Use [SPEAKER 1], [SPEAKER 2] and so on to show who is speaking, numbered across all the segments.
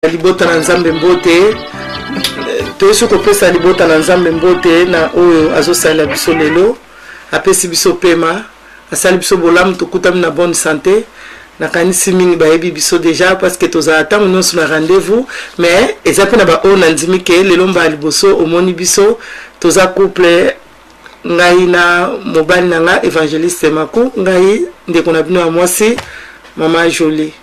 [SPEAKER 1] libota na nzambe mbote toyesu kopesa libota na nzambe mbote na oyo azosala biso lelo apesi biso pema asali biso bolamu tokutami na bonne santé nakanisi mingi bayebi biso déjà parce que tozala ntango nyonso na rendez-vous mais eza mpe na baoyo nandimi ke lelo mbala liboso omoni biso toza couple ngai na mobali na nga évangéliste Maku ngai ndeko na bino ya mwasi mama Jolie.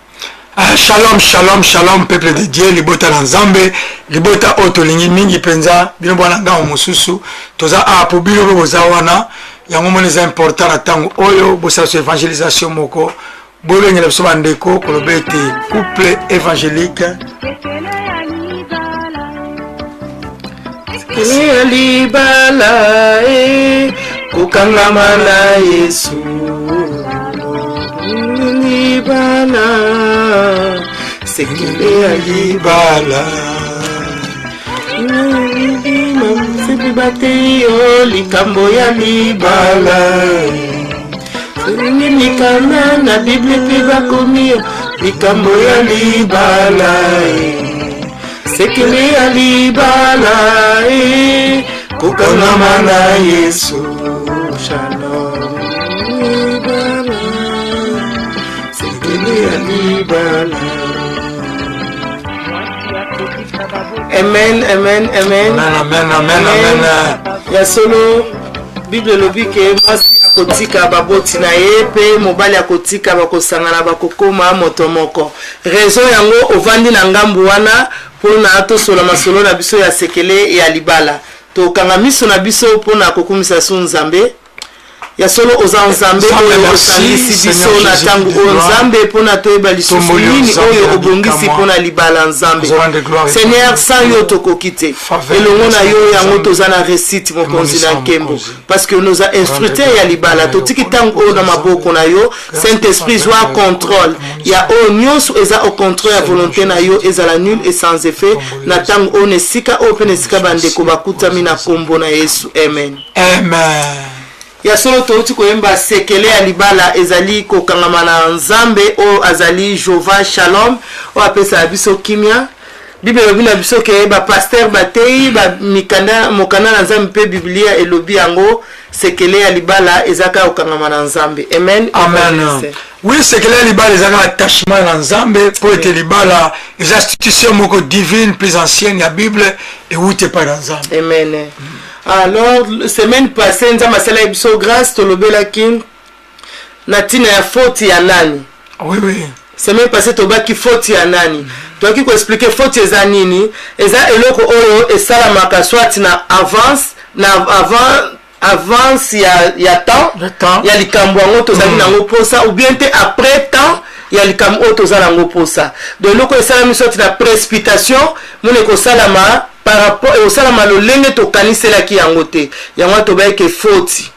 [SPEAKER 2] Shalom, shalom, shalom, peuple de Dieu, libota na nzambe, libota oto lingi mingi penza, bino bwana nga mususu, toza apo bino boza wana, yango moneza important na tango oyo, bosa so évangélisation moko, bolo ngela biso bandeko kolobete couple évangélique.
[SPEAKER 1] Sekele libala kokangama na Yesu. Libala sekele libala sebi bateyo likambo ya libala selingi mikana na Bible pe bakomi likambo ya libala sekele ya libala kokangama na Yesu. Shalom Amen, amen, amen.
[SPEAKER 2] Amen, amen, amen.
[SPEAKER 1] Ya solo Bible lobi ke mwasi akotika baboti na ye pe mobali akotika bakosangana bakokoma moto moko. Raison yango ovandi na ngambu wana pona tosola masolo na biso ya sekele ya libala. To kanga miso na biso pona kokumisa su nzambe. Ya solo oza nzambe oyo osangisi biso na tangu oyo nzambe pona toyeba lisusu nini oyo obongisi pona libala nzambe. Seigneur sans yo tokokite elongo na yo yango toza na récite mokonzi na nkembo parce que nous a instructeur ya libala totiki tangu oyo na maboko na yo Saint-Esprit joie contrôle ya oyo nyonso eza au contrôle ya volonté na yo ezala nul et sans effet na tangu oyo nesika oyo pe nesika bandeko bakutami na kombo na Yesu. Amen.
[SPEAKER 2] Amen.
[SPEAKER 1] Ya solo touti koyemba sekele ya libala ezali kokangama na nzambe o azali Jova Shalom o apesa biso kimia Bible elobi na biso ke ba pasteur batei ba mikanda mokana na nzambe pe Biblia elobi yango sekele ya libala ezaka kokangama na nzambe. Amen.
[SPEAKER 2] Amen. Oui, sekele ya libala ezaka attachement na nzambe po ete libala les institutions moko divine plus ancienne ya Bible et wute pa na nzambe.
[SPEAKER 1] Amen. Alors, semaine passée, nous avons fait une grâce, tu l'as dit, natina ya faute ya nani.
[SPEAKER 2] Oui, oui.
[SPEAKER 1] Semaine passée, tu as dit faute ya nani. Tu as dit qu'on expliquer faute ya nini. Et ça, eloko oyo, et ça la marque soit na avance, avance ya temps, ya likambo ango tozali nango posa, ou bien te après temps, ya likambo oyo tozali nango posa. Donc, eloko et ça la mission na précipitation, mon eko salama. Par rapport au salama lo lenge to kanisela ki yango te yango to ba ke faute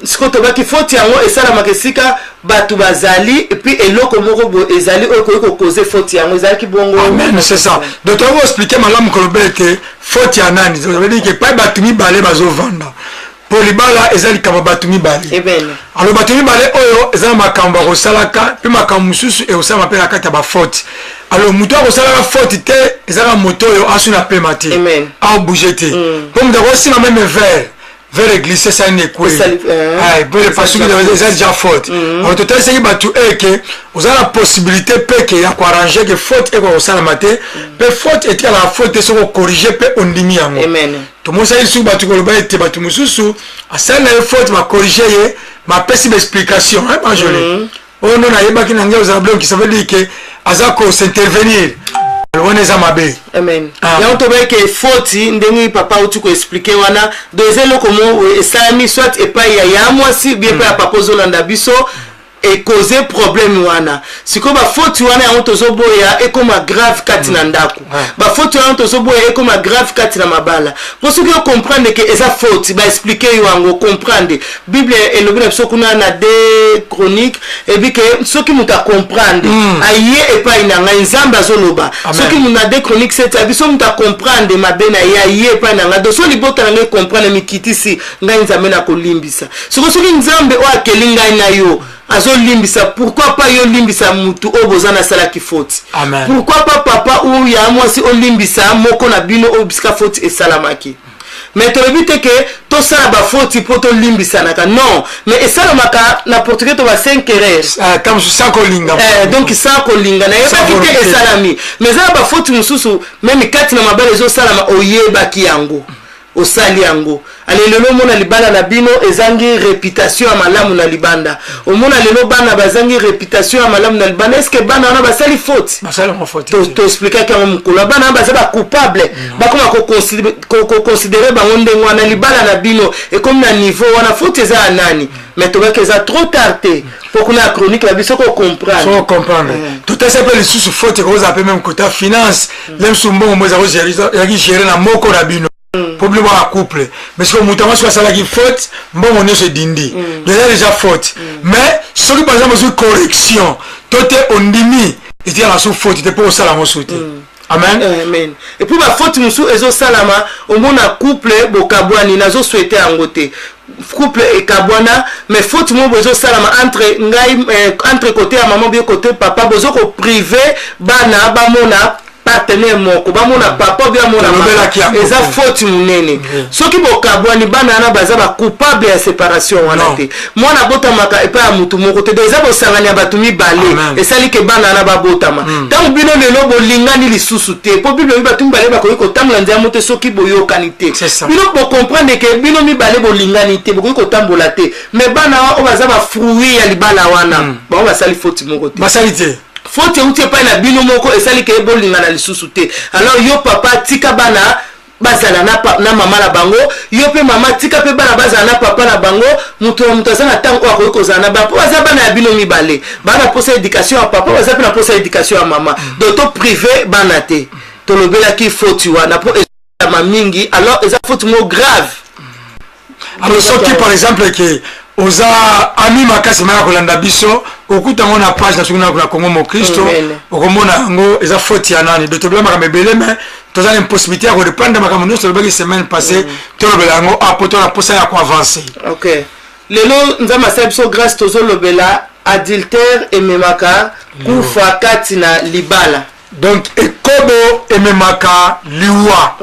[SPEAKER 1] siko to ba ki faute yango e salama ke sika batu bazali et puis eloko moko bo ezali ko causer faute yango ezali ki bongo.
[SPEAKER 2] Amen, c'est ça. Donc on va expliquer malamu kolobele ke faute ya nani ça veut dire que pas batu mi balé bazo vanda pour libala ezali kama batu mi balé.
[SPEAKER 1] Eh ben
[SPEAKER 2] alors batu mi balé oyo ezali makambo ko salaka puis makambo mususu e osama pe akata ba faute. Alors muto ko sala faute te ezaka moto yo asuna pe mati a bouger te comme de aussi na même vers glisser ça ne quoi ah pour le passer de déjà faute en total c'est batu que vous avez la possibilité pe que ya ko arranger que faute et ko sala maté pe faute et la faute so ko corriger pe ondimi yango
[SPEAKER 1] amen
[SPEAKER 2] to mo sai su batu ko lo ba te batu mususu asala faute ma corriger ye ma pesi explication hein pas joli oh non na yeba ki na ngeo za blanc qui ça veut dire que azako s'intervenir aloneza mabe.
[SPEAKER 1] Amen. Ya on tobe ke faute ndengi papa utu ko expliquer wana dozelo komo esami soit et pas ya mwasi bien pas papa zolanda biso et causer problème wana siko ba faute wana ya ontozo boya e comme grave kati na ndako ba faute wana ontozo boya e comme grave kati na mabala pour ceux qui comprendre que eza faute ba expliquer yo ngo comprendre Bible elobi na biso kuna na de chronique et bi que ceux qui muta comprendre aye e pa inanga nzamba zoloba ceux qui muna de chronique c'est biso muta comprendre mabena ya aye pa inanga do so libota na comprendre mikitisi ngai nzambe na kolimbisa siko soki nzambe o akelinga na yo azo limbisa, pourquoi pas yo limbisa mutu o bozana sala ki faute.
[SPEAKER 2] Amen.
[SPEAKER 1] Pourquoi pas papa ou ya mwasi o limbisa moko na bino o biska faute et salamaki. Mais to lebite que to sala ba faute pour to limbisa naka non, mais et salamaka na portugais to ba 5 erreurs.
[SPEAKER 2] Comme ça ko linga.
[SPEAKER 1] Donc ça ko linga na yeba kite et salami. Mais ça ba faute mususu même kati na mabele zo salama oyeba ki yango. Osali yango alelelo mona libanda na bino ezangi réputation ya malamu na libanda omona lelo bana bazangi réputation ya malamu na libanda est-ce que bana wana basali faute
[SPEAKER 2] basali mo faute
[SPEAKER 1] to expliquer ka mukula bana bazaba coupable bakoma ko considérer bango ndengo wana libanda na bino et comme na niveau wana faute eza nani mais to baka eza trop tardé pour qu'on a chronique la biso ko comprendre
[SPEAKER 2] so comprendre tout ça peut les sous faute ko za peut même côté finance même sous bon mo za gérer na moko na bino problème à couple mais ce que mutamwa soit ça qui faute bon on est se dindi déjà faute mais ce qui par exemple sur correction tout est on dimi et dire la sous faute était pour ça la sauter amen
[SPEAKER 1] amen et puis ma faute musu ezo salama au mona couple bokabwani nazo souhaiter angote couple et kabwana mais faute mo bozo salama entre ngai entre côté à maman bien côté papa bozo ko privé bana ba mona partenaire moko bamona papa bien mona eza faute munene soki bokabwani bana na baza ba coupable ya séparation wana te mwana botamaka epa ya mutu moko te eza bosanganya batu mibale esali ke bana na babotama tango bino lelo bolingani lisusu te po bible batu mibale bakoki kotambola nzela mote soki boyokani te bino bocomprendre ke bino mibale bolingani te bokoki kotambola te mais bana o baza ba fruit ya libala wana bango basali faute moko te
[SPEAKER 2] basali te
[SPEAKER 1] faute outi pa na bino moko esali ke bolinga na lisusu te alors yo papa tika bana bazala na mama na bango yo pe mama tika pe bana bazala na papa na bango mutu azana tango akoki kozala na bapo baza bana ya bino mibale bana posa éducation ya papa baza pe na posa éducation ya mama donc to privé bana te tolobelaki faute wana po ezama mingi alors eza faute mo grave
[SPEAKER 2] alors soki par exemple que oza ami makasi maya kolanda biso okuta ngona page na sukuna na Congo mo Kristo okomona ngo eza faute ya nani de problème ka mebele mais toza une possibilité de reprendre makambo nyonso lobaki semaine passée tolobela ngo apoto na posa ya ko avancer.
[SPEAKER 1] OK lelo nzama sabiso grâce tozo lobela adultère et memaka kufa kati na libala
[SPEAKER 2] donc ekobo ememaka liwa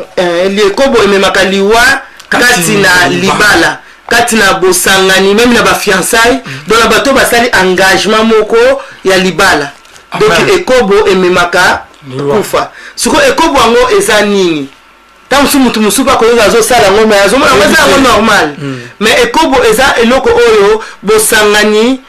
[SPEAKER 1] ekobo ememaka liwa kati na libala kati na bosangani même na ba fiançailles donc la bato basali engagement moko ya libala donc ekobo ememaka kufa siko ekobo ngo eza nini tant mutu musupa ko yazo sala ngo mais yazo ngo normal mais ekobo eza eloko oyo bosangani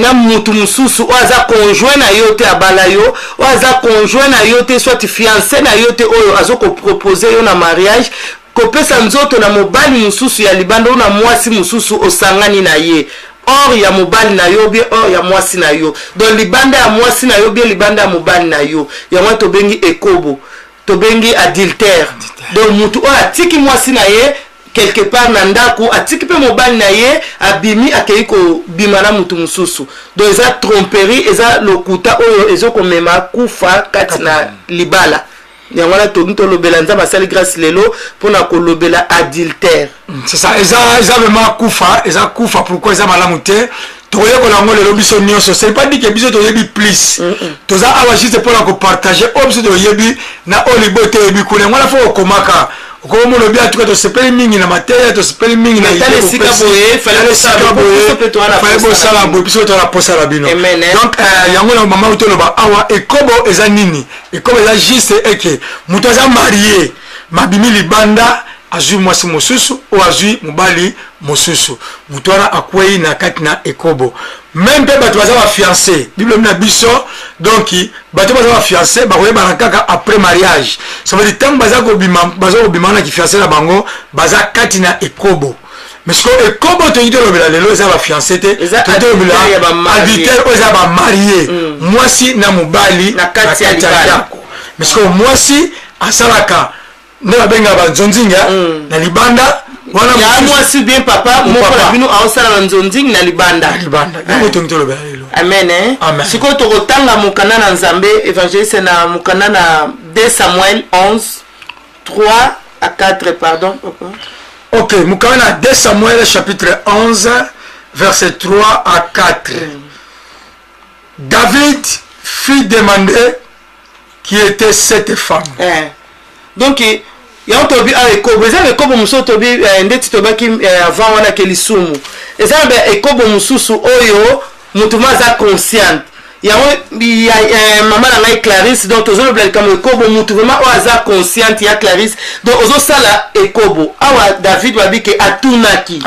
[SPEAKER 1] na mutu mususu o aza conjoint na yote abala yo o aza conjoint na yote soit fiancé na yote oyo azo ko proposer yo na mariage kopesa nzoto na mobali mususu ya libanda na mwasi mususu osangani na ye or ya mobali na yo bien or ya mwasi na yo donc libanda ya mwasi na yo bien libanda ya mobali na yo ya mwa to bengi ekobo to bengi adultère donc mutu o atiki mwasi na ye quelque part na ndako atiki pe mobali na ye abimi akei ko bima na mutu mususu donc eza tromperie eza lokuta oyo ezoko mema kufa kati na libala yangwana to lobela nza basali grâce lelo pona ko lobela adultère
[SPEAKER 2] c'est ça eza vraiment kufa pourquoi eza malamu te toye ko lango lelo biso nyonso c'est pas dit que biso to yebi plus toza awa juste pour ko partager obso to yebi na olibote yebi ko ngwana fo komaka ko mo lobi atuka to sepeli mingi na materia to sepeli mingi na
[SPEAKER 1] tale sika boye fallait
[SPEAKER 2] sala bo biso to la posa la bino donc yango na mama to loba awa ekobo eza nini ekobo eza juste eke muto za marié mabimi libanda azui mwasi mosusu o azui mobali mosusu muto wana akwei na kati na ekobo même pe bato baza ba fiancé bible na biso donc bato baza ba fiancé ba koyeba na kaka après mariage ça veut dire tant baza ko bima na ki fiancé na bango baza kati na ekobo mais ce que ekobo to yito lobela lelo za ba fiancé te to lobela adultère oza ba marié mwasi na mobali
[SPEAKER 1] na kati ya libala
[SPEAKER 2] mais ce que mwasi asalaka ne babenga ba nzonzinga na libanda
[SPEAKER 1] wana ya mwasi bien papa moko na bino aosala na nzonzinga na libanda
[SPEAKER 2] yango tongito lobela lelo
[SPEAKER 1] amen siko to kotanga mukana na nzambe évangéliste na mukana na 2 Samuel 11 3 à 4 pardon papa.
[SPEAKER 2] OK mukana na 2 Samuel chapitre 11 verset 3 à 4 David fit demander qui était cette femme.
[SPEAKER 1] Donc ya tobi a ekobo eza ekobo muso tobi ndeti tobaki avant wana ke lisumu eza be ekobo mususu oyo mutu maza conscient ya maman na ngai Clarisse donc tozo le comme ekobo mutu vraiment o aza conscient ya Clarisse donc ozo sala ekobo awa David wabike atunaki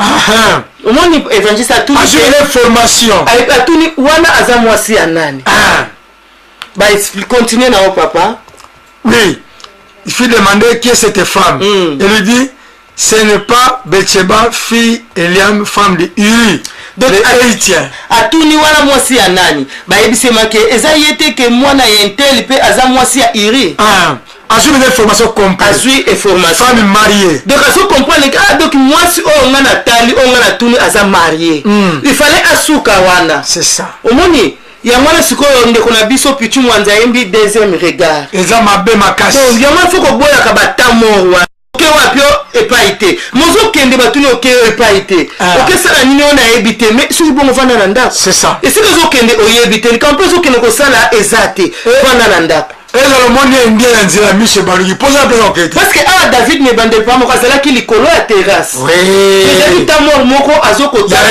[SPEAKER 1] omoni évangile atuni
[SPEAKER 2] a formation
[SPEAKER 1] atuni wana aza mwasi ya nani ba continue na o papa.
[SPEAKER 2] Oui, il fit demander qui est cette femme. Il lui dit, ce n'est pas Bathsheba, fille Eliam, femme de Uri. Donc, Haïtien.
[SPEAKER 1] Atuni wana mwasi ya nani? Ba yebisema ke eza yete ke mwana yentel pe aza mwasi ya Uri.
[SPEAKER 2] Azui une information complète.
[SPEAKER 1] Azui information.
[SPEAKER 2] Femme mariée.
[SPEAKER 1] Donc azo comprendre que donc mwasi o ngana tali o ngana tuni aza marié. Il fallait asuka wana.
[SPEAKER 2] C'est ça.
[SPEAKER 1] Omoni yamwana sikoyo ndeko na biso pichu mwanza yembi deuxième regard
[SPEAKER 2] eza mabe makasi
[SPEAKER 1] donc yamwana foko boya ka batamorwa oke wapyo epaite mozo kende batuni oke epaite oke sala nini ona ebite mais soki bongo vanda na ndako
[SPEAKER 2] c'est ça
[SPEAKER 1] et si zo kende oyebite quand peut zo kende ko sala ezate vanda na ndako
[SPEAKER 2] le monde est bien en dire monsieur Baluki pose la question enquête
[SPEAKER 1] parce que ah David ne bande pas moko azala ki likolo ya terrasse
[SPEAKER 2] oui
[SPEAKER 1] mais tamor moko azoko tala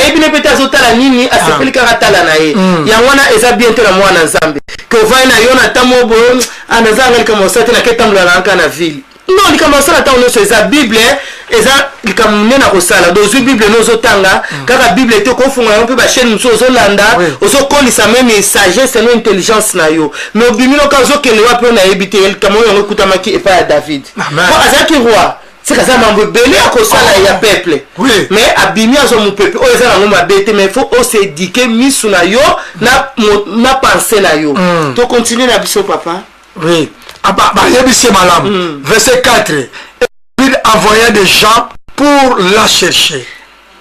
[SPEAKER 1] ayebine pete azotala nini asepeli kaka tala na ye yangwana eza bien te na mwana nzambe que vai na yo na tamo bo anazanga likama osate na ketambola na nka na ville non likama osala ta ono eza bible eza likamune na kosala dozwi bible nozotanga kaka bible te kofunga yo pe ba chaîne muso ozolanda ozokolisa même sagesse no intelligence na yo mais obimino ka ozokende wapi na yebite likama oyo ekutamaki epa ya David po azaki roi c'est kaza mambo belé à kosala ya peuple mais abimi azo mon peuple o eza nango mabete mais faut o s'éduquer misu na yo na pensée na yo to continuer na biso papa.
[SPEAKER 2] Oui aba ba yebisi malam verset 4 il envoya des gens pour la chercher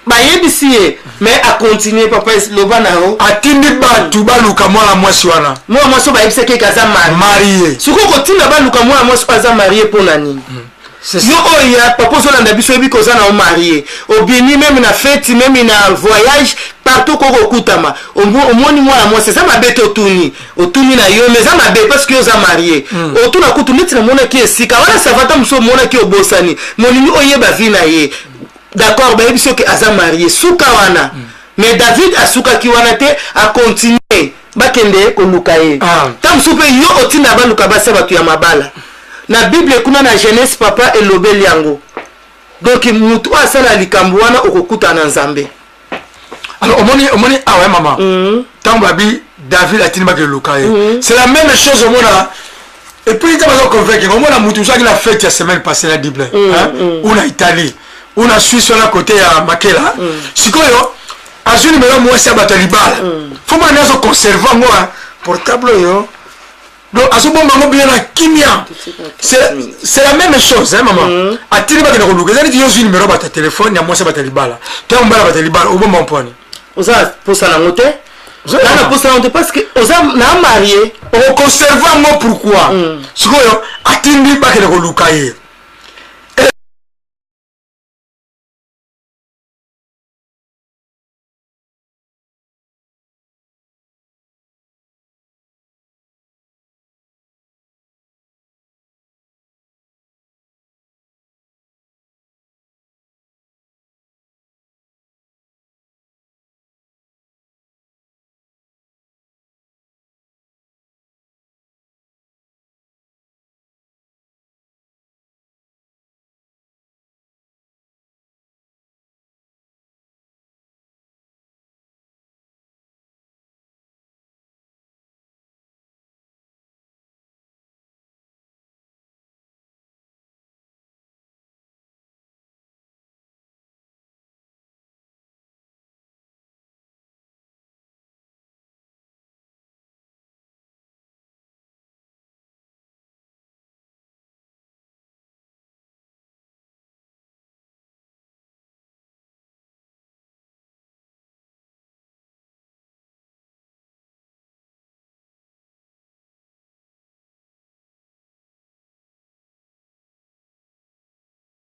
[SPEAKER 1] ba yebisi mais a continuer papa loba na yo
[SPEAKER 2] atindi batu baluka mwana mwasi wana
[SPEAKER 1] mwana mwasi ba yebisi ke kaza
[SPEAKER 2] marié
[SPEAKER 1] suko kotinda baluka mwana mwasi aza marié pona nini yo oya papa zolanda biso yebi koza na marié obini même na fête même na voyage partout koko kutama omoni mwana mwasi ça ma bête otuni na yo mais ça ma bête parce que oza marié otuna kutu neti na mona ki esika wala savata muso mona ki obosani monini oyeba vi na ye d'accord ba yebiso ke aza marié suka wana mais David asuka ki wana te a continuer bakende koluka ye tam supe yo otinda baluka basa batu ya mabala na Bible kuna na Genèse papa elobeli yango donc mutu asala likambo wana okokuta na Nzambe.
[SPEAKER 2] Alors omoni ah ouais maman tango abi David atini ba ke lukaye c'est la même chose au mona et puis ça va convaincre au mona mutu ça qui la fête la semaine passée la Bible ou na Italie ou na Suisse sur la côté à Makela sikoyo azuni melo mwasi abatalibala faut moi nazo conserver moi portable yo. Donc, à ce moment, bien la kimia. C'est la même chose, hein, maman. À Tiliba, il y a un numéro de téléphone, il y a moi, c'est Batalibala. Tu as un bal à Batalibala, au bon point.
[SPEAKER 1] Vous avez pour ça la montée? Vous avez pour ça la montée parce que vous avez marié.
[SPEAKER 2] On conserve moi pourquoi? Ce que à Tiliba, il y a un lukaye.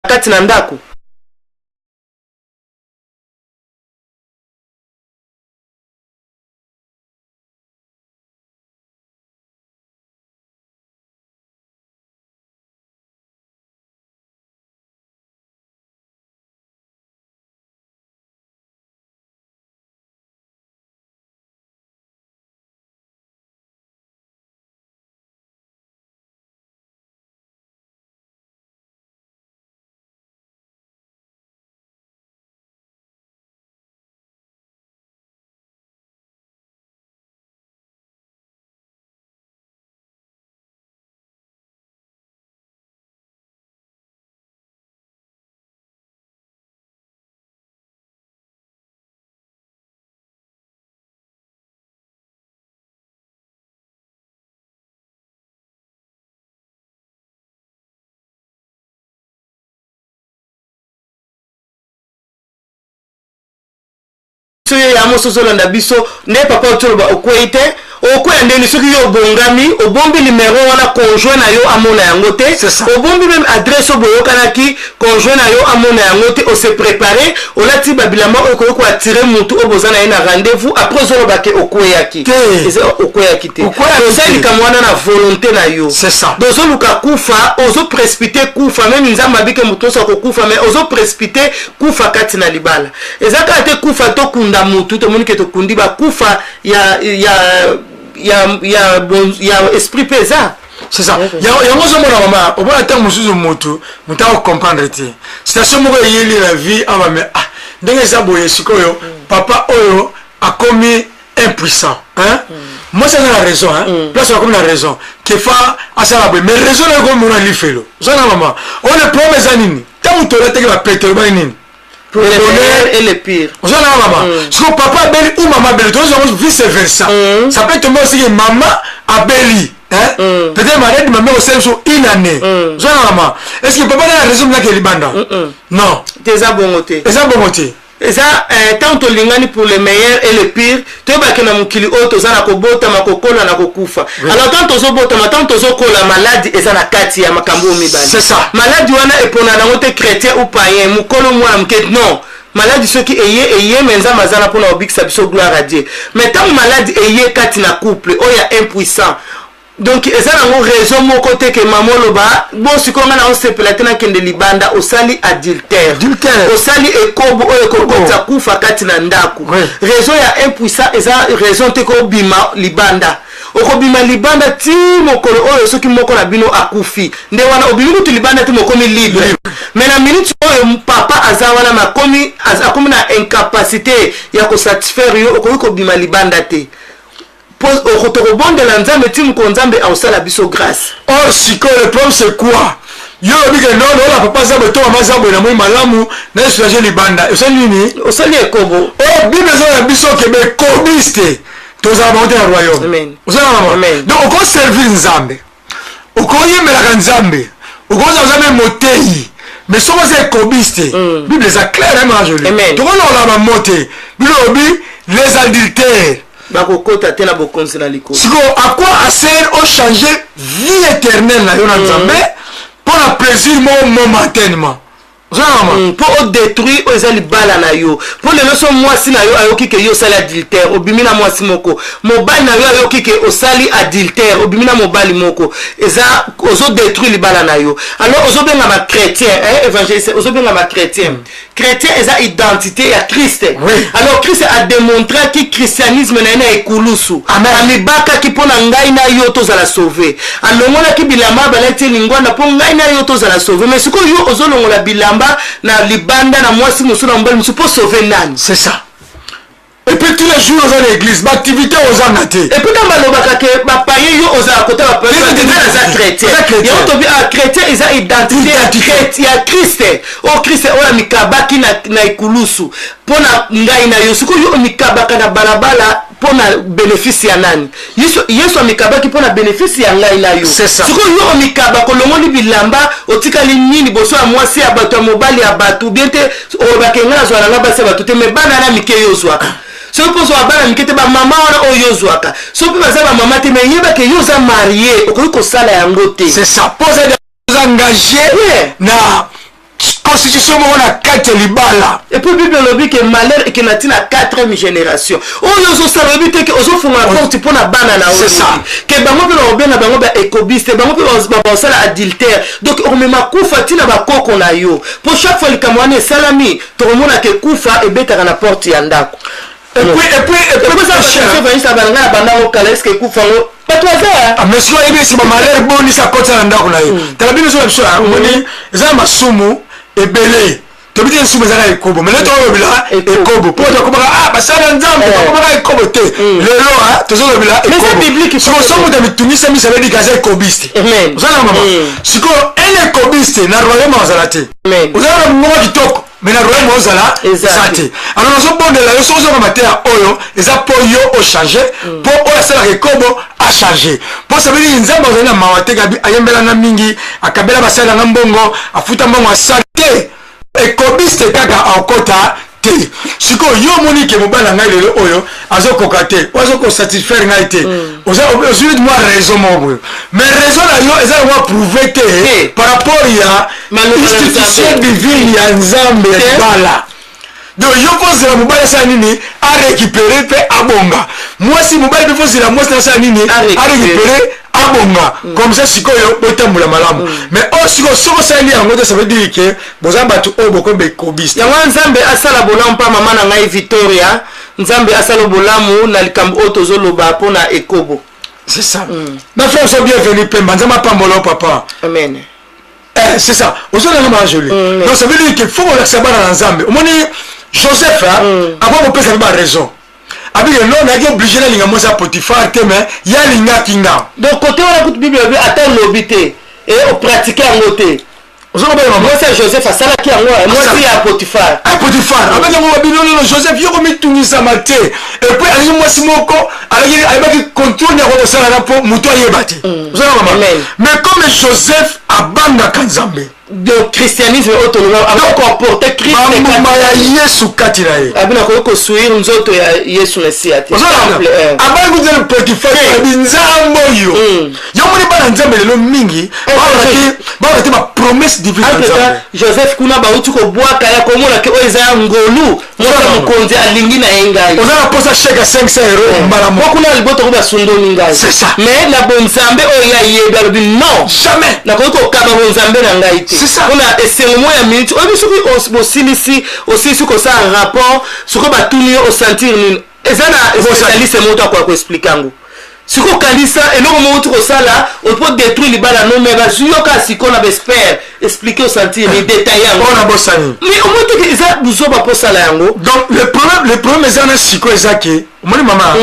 [SPEAKER 1] Kati na ndako biso ya mosozo landa biso ne papa otoloba okwete okoya ndeni soki yo bongami obombi numéro wana conjoint na yo amona yango te obombi même adresse oboyokanaki conjoint na yo amona yango te o se préparer olati babilamba okoyo ko attirer mutu obozana ina rendez-vous après ozolobake okweyaki okweyaki te osali kamwana na volonté na yo
[SPEAKER 2] c'est ça
[SPEAKER 1] dozoluka kufa ozo précipiter kufa même nzamba bike mutu so ko kufa mais ozo précipiter kufa kati na libala ezaka te kufa to kunda mutu to monike to kundi ba kufa ya esprit pesa
[SPEAKER 2] c'est ça ya mozo mona mama obona ta musuzu moto mutako comprendre te situation moko yeli la vie ama mais ndenge ça boye sikoyo papa oyo a commis impuissant hein moi c'est la raison hein place comme la raison que fa asala boye mais raison na ko mona lifelo zona mama on le promesse anini ta mutola te ba pétrole ba nini
[SPEAKER 1] le meilleur et le pire.
[SPEAKER 2] Vous en avez maman. Si papa belle ou maman belle, tous vice versa. Ça peut tomber aussi que maman a belli. Peut-être malade maman au sein sur une année. Vous en avez maman. Est-ce que papa a la raison de la Kelibanda? Non.
[SPEAKER 1] T'es à bon côté.
[SPEAKER 2] T'es à bon côté.
[SPEAKER 1] Et ça, tant que l'ingani pour le meilleur et le pire, tu vas que na mukili auto za na kobota makokola na kokufa. Alors tant que bota tant que la maladie et ça na kati ya makambo mibali.
[SPEAKER 2] C'est ça.
[SPEAKER 1] Maladie wana epona na ngote chrétien ou païen mukolo mwa mket non. Maladie ce qui eye menza mazana pona obikisa biso gloire à Dieu. Mais tant maladie eye kati na couple, oya impuissant. Donc eza nango raison mon côté que maman loba bon sikonga na on se pelatena kende libanda osali adultère osali ekobo oyo kokota kufa kati na ndaku raison ya impuissant eza raison te ko bima libanda okobima libanda ti mokolo oyo soki moko na bino akufi nde wana obimi tu libanda ti mokomi libre mais na minute oyo papa aza wana makomi akomi na incapacité ya ko satisfaire yo okoki kobima libanda te pose au rotobonde la nzambe tim konzambe a osala biso grâce.
[SPEAKER 2] Oh siko le problème c'est quoi? Yo bige non la papa zabo to mama zabo na moi malamu na soulager libanda. Osali nini?
[SPEAKER 1] Osali ekobo.
[SPEAKER 2] Oh bible za biso ke be kobiste. Toza monter au royaume.
[SPEAKER 1] Amen.
[SPEAKER 2] Osala mama. Donc on peut servir nzambe. Okoyemela nzambe. Okoza nzambe motei. Mais so c'est kobiste. Bible za clair et joli.
[SPEAKER 1] Amen.
[SPEAKER 2] To on la moté. Bible les adultères.
[SPEAKER 1] Bakokota tena bokonzi na liko.
[SPEAKER 2] Siko à quoi sert au changer vie éternelle na yo na nzambe pour la plaisir momentanément.
[SPEAKER 1] Pour détruire ozali bala na yo. Pour le leçon moi si na yo ayoki ke yo sali adultère obimina moi si moko. Mobali na yo ayoki ke osali adultère obimina mobali moko. Eza ozo détruire li bala na yo. Alors ozo benga ma chrétien évangéliste ozo benga ma chrétien. Chrétien eza identité ya Christ. Alors Christ a démontré que christianisme na ina ekulusu. Amibaka ki pona ngai na yo tozala sauver. Alongola ki bilamba balati lingwana po ngai na yo tozala sauver. Mais siko yo ozo longola bilamba na libanda na mwasi musu na mbali musu pour sauver nani.
[SPEAKER 2] C'est ça. Et puis tous les jours dans l'église, l'activité aux anathées.
[SPEAKER 1] Et puis dans malobaka ke ba paye yo oza côté ba paye za chrétien. Yo to bi a chrétien isa identité ya Christ. O Christ o mikabaki na ikulusu. Pona ngai na yo siko yo mikabaka na balabala pona bénéfice ya nani. Yesu mikabaki pona bénéfice ya ngai na yo. Siko yo mikabako longoli bilamba otikali nini boso ya mwasi ya bato mobali ya bato biente o bakenga zo na ngaba se bato te me bana na mike yo zwaka. Si vous posez à mikete ba maman wana o yozwaka. Si vous posez à maman te me yeba ke yoza marié, okoki ko sala yango te.
[SPEAKER 2] C'est ça. Posez des engagés na constitution mo na kate libala.
[SPEAKER 1] Et puis Bible lobi que malheur et que natina 4e génération. O yozo sala lobi te ke ozo funga porte pona bana na o.
[SPEAKER 2] C'est ça.
[SPEAKER 1] Que bango pe ba na bango ba ekobiste, bango pe ba sala adultère. Donc on me makufa tina ba koko na yo. Pour chaque fois le kamwane salami, to mona ke kufa e betaka na porte ya ndako.
[SPEAKER 2] Et puis
[SPEAKER 1] ça va balanga banda au kala est-ce que kufango patwaza
[SPEAKER 2] monsieur ebe si ba malheur boni sa kota na ndako na yo tala bino so biso ngoni za masumu ebele to biti nsumu za ekobo mais leto obila ekobo po to kobaka basala nzambe ko kobaka ekobo te lelo to zo obila ekobo mais c'est biblique so so mo de mitunisa mi sabe di kaza ekobiste amen zana mama siko ele ekobiste na royaume azalate amen uzana mwa kitoko mais na royaume ozala zate alors nous bon de la chose on va mettre oyo eza po yo o changer po oyo sala ekobo a changer po ça veut dire nzambo zana mawate gabi ayembela na mingi akabela basala na mbongo afuta mbongo asate ekobiste kaka akota te siko yo moni ke mobala ngai lelo oyo azokoka te azoko satisfaire ngai te aujourd'hui moi raison mo mais raison na yo eza moi prouver te par rapport ya institution divine ya nzambe ya bala donc yo kozela mobala sa nini a récupérer pe abonga moi si mobala pe fozela moi sa nini a récupérer abonga comme ça sikoyo botambola malamu mais osiko soko sali yango ça veut dire que boza batu o boko be kobista
[SPEAKER 1] yango nzambe asala bolamu pa mama na ngai Victoria nzambe asala bolamu na likambo otozo loba pona ekobo
[SPEAKER 2] c'est ça na frère so bienvenue pemba nzamba pambola papa
[SPEAKER 1] amen
[SPEAKER 2] c'est ça ozona ngama joli donc ça veut dire que faut on sabana na nzambe omoni Joseph avant mon père ba raison abi non na ki obligé na linga mosa Potifar te mais ya linga kinga
[SPEAKER 1] donc côté on écoute Bible attend l'obité et on pratique en côté ozoko ba moi c'est Joseph asala ki yango moi c'est à Potifar avec
[SPEAKER 2] ngo babino no Joseph yoko mitungisa mate et puis ali moi simoko ali ayebaki contrôle ya ko sala na po muto ayebati ozoko mama mais comme Joseph abanga kanzambe
[SPEAKER 1] de christianisme autonome avec comporter Christ
[SPEAKER 2] ya Yesu katiraye
[SPEAKER 1] abina ko suir nzoto ya Yesu Mesiati
[SPEAKER 2] abangu de Potifar binzambo yo yomoni bana nzambe lelo mingi ba ba promesse divine
[SPEAKER 1] Joseph kuna ba uti ko bwaka ya komona ke oza ngolu mota mukonzi alingi na engai
[SPEAKER 2] ozana posa chèque 500 € mbala mo
[SPEAKER 1] kuna liboto ko basundo ningai
[SPEAKER 2] c'est ça
[SPEAKER 1] mais na bonzambe oya yeba lobi non
[SPEAKER 2] jamais
[SPEAKER 1] na ko kaba bonzambe na ngai
[SPEAKER 2] c'est ça
[SPEAKER 1] on a essayé moins à minute on dit que aussi sur ça un rapport sur que batuni au sentir une ezana spécialiste moto quoi expliquer ngo siko kanisa eloko moto ko sala on peut détruire les balles non mais bazuyo ka siko na espère expliquer au sentir les détails
[SPEAKER 2] on a bossani
[SPEAKER 1] mais au moins que ça nous ba pour sala yango
[SPEAKER 2] donc le problème ezana siko ezaki moni mama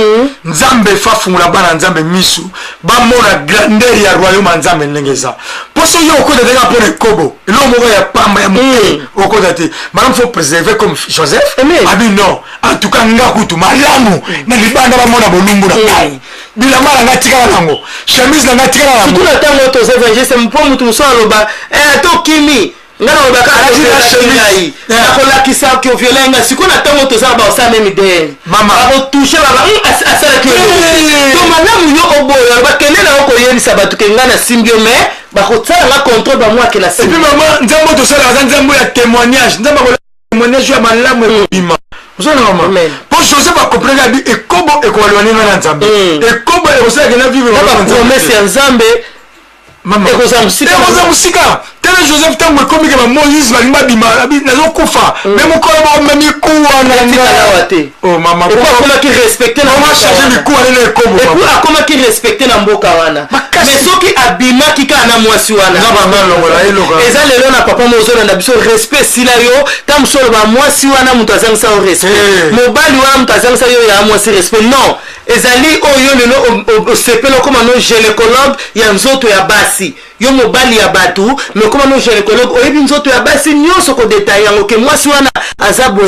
[SPEAKER 2] nzambe fa fungula bana nzambe misu ba mona grandeur ya royaume nzambe ndengeza poso yo ko de ga pour kobo lo mo ya pamba ya muke oko date madame faut préserver comme Joseph abi non en tout cas ngakutu malamu na libanda ba mona bolumbu na ngai bilamba nga tikala nango chemise nga tikala nango
[SPEAKER 1] tout le temps to se venger c'est mpo mutu so aloba to kimi ngana obaka la chemise akola kisa ki violenga siko na tango to sa ba sa même idée mama abo toucher baba asala ki to malamu yo oboyo ba kene na oko yeni sabatu ke ngana simbio mais ba ko tsala nga contrôle ba moi ke la simbio et puis
[SPEAKER 2] mama nzambo to sala nzambo ya témoignage nzambo ko témoignage ya malamu e bima ozona mama pour Joseph va comprendre abi e kobo e ko walwani na nzambe e kobo e osala ke na vivre
[SPEAKER 1] na promesse ya nzambe
[SPEAKER 2] mama e ko za musika tena Joseph tango komi ke ba Moïse balimba bima abi nazo kufa même ko ba mami kuwa na
[SPEAKER 1] ngawate
[SPEAKER 2] oh mama
[SPEAKER 1] ko akoma ki respecter na
[SPEAKER 2] mama changer mi kuwa na kobo
[SPEAKER 1] et puis akoma ki respecter na mboka wana mais soki abima kika na mwasi wana eza lelo na papa mozona na biso respect sila yo tam solo ba mwasi wana mutu azangisa o respect mobali wana mutu azangisa yo ya mwasi respect non ezali oyo lelo sepelo koma no gynécologue ya nzoto ya basi yo mobali ya batu mais koma no gynécologue oyebi nzoto ya basi nyonso ko détailler yango ke mwasi wana azabo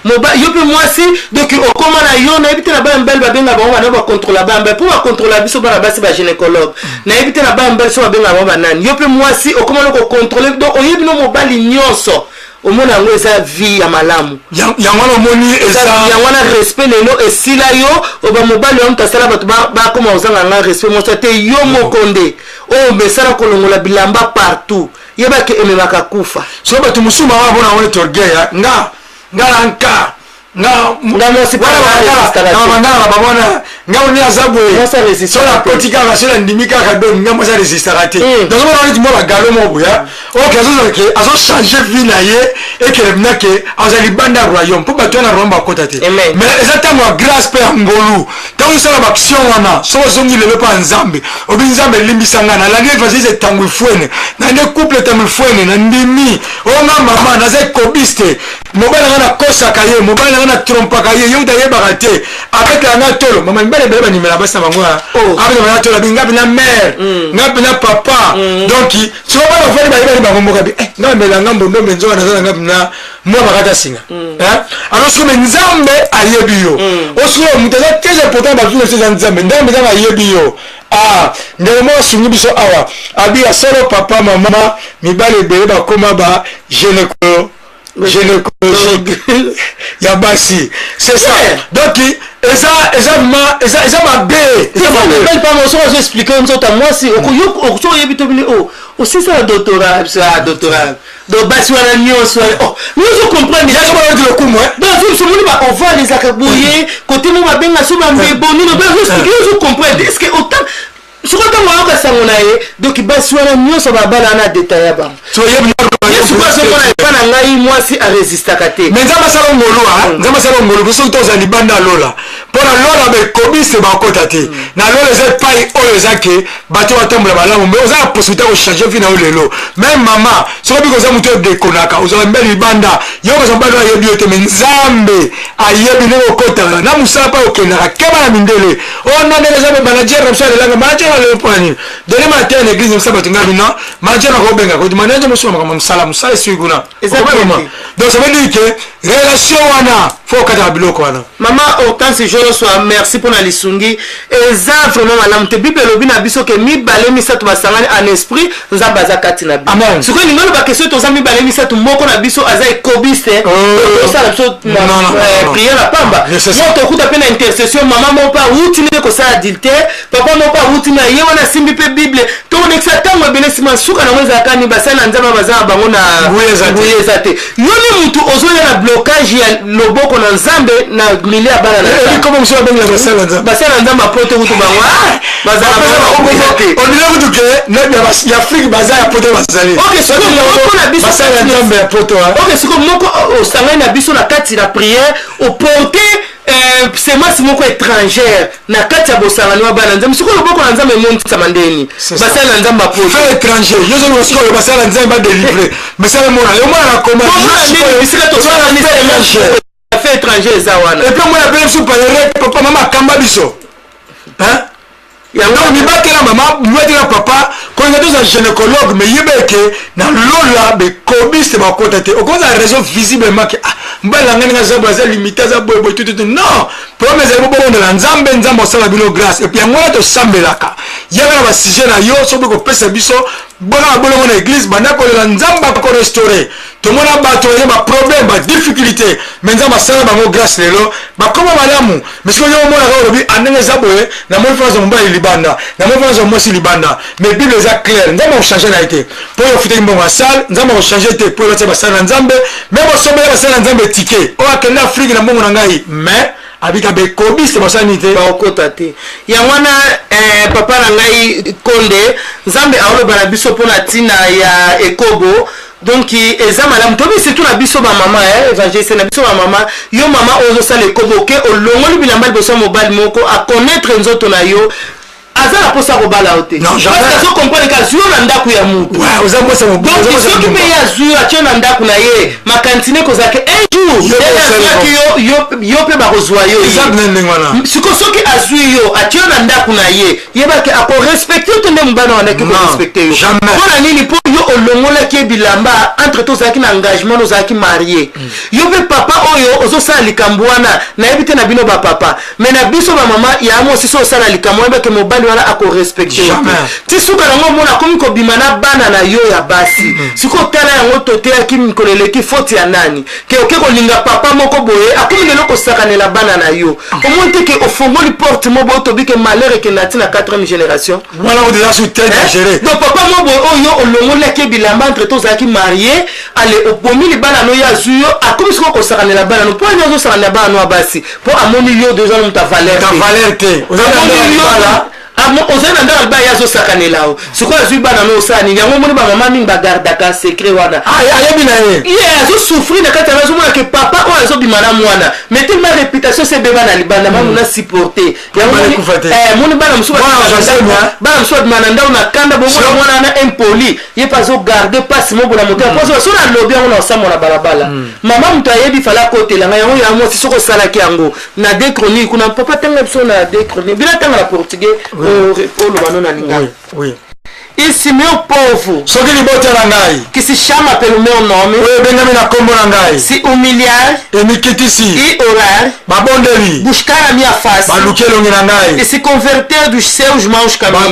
[SPEAKER 1] mobali yo pe mwasi donc okoma na yo na ebite na ba mbel babenga bango na ba contrôler ba mbel pour ba contrôler biso bana basi ba gynécologue na ebite na ba mbel so babenga bango banani yo pe mwasi okoma no ko contrôler donc oyebi no mobali nyonso omona ngo eza vie ya malamu
[SPEAKER 2] yango moni eza
[SPEAKER 1] yango na respect lelo esila yo oba mobali wa mtasala batu ba koma ozanga nga respect mosa te yo mokonde o besala kolongola bilamba partout yeba ke ememaka kufa
[SPEAKER 2] so batu musuma wa bona wone torgeya nga mwasi ngana babona ngao ni azabu so la politika ka so la ndimika ka do ngamo sa resistera te donc on a dit moi la galo mo boya OK azo changer vie na ye et que na ke azali banda royaume pour batona romba kota te mais exactement grâce pe ngolu donc ça la action wana so zongi le pa nzambe obi nzambe limbisanga na la nge vazi tangu fuene na nge couple tangu fuene na ndimi onga mama na ze kobiste mobile ngana kosa kaye mobile ngana trompa kaye yuda yeba kate avec la natolo mama mbele bele banimela basa bango avec la natolo binga bina mère ngapi na papa donc so ba fali ba bango mboka bi ngambela ngambo ndo menzo na zana ngapi na mwa bakata singa alors que nzambe ayebi yo osulo mutaza très important ba tuna seza nzambe ndambe za ayebi yo ndemo sungi biso awa abi asolo papa mama mibale bele ba koma ba gynécologue gynécologique ya basi c'est ça donc eza ma bé
[SPEAKER 1] pas mon soeur expliquer une sorte à moi si au yebi to bini aussi ça doctorat donc basi wana nyonso nous comprendre déjà comment dire le coup moi donc je me dis ba on va les akaboyer côté mo ba benga so ba mbebo nous ba je comprendre est-ce que autant ce que tu as fait, donc il va se faire mieux sur la balle en détail. Tu vois, moi si à résister à côté.
[SPEAKER 2] Mais ça m'a salon ngolo, ça m'a salon ngolo. Parce que tu as libanda lola. Pour la lola, mais comme c'est pas côté. Na lola c'est pas au lesake. Bateau à tomber la balle. Mais on a la possibilité de changer finalement le lot. Même maman, ce que vous avez monté de konaka, vous avez mis libanda. Yo vous avez pas de biote mais nzambe. Aïe bino au côté. Na musa pas au kenara. Kema na mindele. On a déjà le manager comme ça le manager. Donnez ma terre l'église de Sabatunga, non, manager Robenga, vous demandez de monsieur Maman Salam, ça est sûr. Donc ça veut dire que relation wana, faut qu'à biloko wana. Maman,
[SPEAKER 1] autant si je reçois, merci pour la lisungi. Et ça, vraiment, madame, te bible lobi na biso que mi balé mi sa tu vas sangani en esprit, nous avons baza katina bi.
[SPEAKER 2] Amen.
[SPEAKER 1] Ce que nous avons la question, tu as mi balé mi sa tu moko na biso aza ekobiste. Ça la biso prière la pamba. Moi, tu écoutes à peine intercession, maman mon pas routine que ça adultère, papa mon pas routine. Ye wana simbi pe bible to nexa tango benesima suka na mweza kani basana nzama bazaba bango na buyeza te yoni mutu ozoya na blocage ya loboko na nzambe na milia bana na
[SPEAKER 2] comment monsieur abenga
[SPEAKER 1] basana nzamba poto mutu bango bazala
[SPEAKER 2] on dirait mutu ke na ya Afrique bazaya poto bazali
[SPEAKER 1] OK siko moko na biso
[SPEAKER 2] basana nzambe ya poto
[SPEAKER 1] OK siko moko osanga na biso na kati la prière au porter c'est moi c'est moko étrangère na kati ya bosangani wa bana nzambe siko loboko na nzambe monti samandeni basala nzamba poto
[SPEAKER 2] fait étranger yo zo siko basala nzambe ba délivrer mais ça mona yo mona comment
[SPEAKER 1] bisika to sala ni fait étranger za wana
[SPEAKER 2] et puis moi la belle sous parler papa maman kamba biso hein yango mibatela mama mibatela papa ko nga toza gynécologue mais yebeke na lola be kobiste bakota te okoza raison visiblement que mbala ngani za baza limité za boy tout non problème za bobo na nzambe nzambe osala bino grâce et puis yango to sambelaka yaba na ba sujet na yo so biko pesa biso bona bolongo na église banda ko la nzamba ko restaurer to mona bato ya ba problème ba difficulté mais nzamba sala bango grâce lelo ba koma malamu mais ko yo mona ko lobi anenge za boye na mo France mbali libanda na mo France mo si libanda mais bible za clair nzamba o changer na été pour yo fite mbongo sal nzamba o changer te pour yo ba sala nzambe même o sombe ba sala nzambe ticket o akenda Afrique na mbongo na ngai mais abika be kobiste basanité
[SPEAKER 1] ba okota te ya wana papa na ngai Konde nzambe aolo bana biso pona tina ya ekobo donc eza malamu tobi c'est tout na biso ba mama évangéliste na biso ba mama yo mama ozo sala ekobo ke olongoli bilamba biso mobile moko a connaître nzoto na yo azala posa ko bala ote
[SPEAKER 2] non jamais
[SPEAKER 1] so comprendre ka zuyo na ndaku ya mutu
[SPEAKER 2] ouais oza posa mo
[SPEAKER 1] donc so ki pe ya zuyo a na ndaku na ye makantine ko zake un jour yo pe ba kozwa yo
[SPEAKER 2] exactement ndengwana
[SPEAKER 1] siko soki azui yo a na ndaku na ye yeba ke ako respecter to ndem bana wana ke ko respecter yo pona nini po yo olongola ke bilamba entre to zaki na engagement no zaki marié yo pe papa oyo ozo sala likambo wana na yebite na bino ba papa mais na biso ba mama ya mo siso sala likambo yeba ke mobali wana ako respecter ti suka na ngo mona komi ko bimana bana na yo ya basi siko tala yango tote akimi koleleki faute ya nani ke oke ko linga papa moko boye akomi lelo ko sakanela bana na yo au moins te ke ofongoli porte mo bo to bike malheur ke nati na 4e génération
[SPEAKER 2] voilà on déjà sous tête à gérer
[SPEAKER 1] donc papa mo boye oyo olongola ke bilamba entre to zaki marié ale opomi li bana no ya zuyo akomi siko ko sakanela bana no po nyo zo sakanela bana no basi po amoni yo déjà no ta valeur te ozali na ndako ba ya zosakanela o sikoyo azwi bana no osani yango moni bamama mingi bagardaka secret wana
[SPEAKER 2] ayebi na ye
[SPEAKER 1] ye azosouffrir na kati ya azomona ke papa oyo azobima na mwana mais tellement réputation se beba na libanda mamuna supporter yango moni bana mosusu babima na ndako na kanda bomona mwana wana impoli ye mpe azogarde pasi mobo na moto yaposo so na lobi yango na osambo na balabala mama moto ayebi fala kotelanga yango yango si soko osalaki yango na de chronique kuna papa tanga biso na de chronique bila tanga na portugais
[SPEAKER 2] oui.
[SPEAKER 1] Il Simeon pauvre qui se chama pelo meu nome se humilhar e orar buscar a minha face e se converter dos seus maus caminhos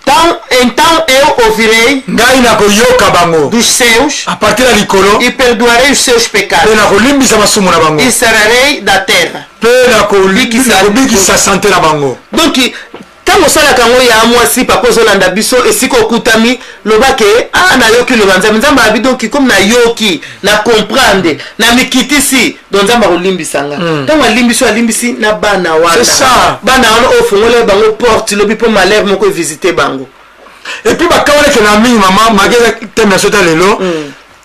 [SPEAKER 1] un temps eu ouvirei
[SPEAKER 2] ngai nakoyoka bango
[SPEAKER 1] dos seus
[SPEAKER 2] a partir da likolo
[SPEAKER 1] e perdoarei os seus pecados.
[SPEAKER 2] Pe nakolimbisa masumu na bango
[SPEAKER 1] E sararei da terra.
[SPEAKER 2] Pe nakobikisa sante na bango.
[SPEAKER 1] Donc ntango osalaka yango ya mwasi papa ozolanda biso esika okutami loba ke nayoki loba nzambe abi donc comme nayoki na comprendre na mikitisi donc nzambe akolimbisa nga ntango alimbisi na bana wana ofungole bango porte lobi mpo malheur moko evisite bango.
[SPEAKER 2] Et puis bakawaleke na mingi mama mageza teme na sota lelo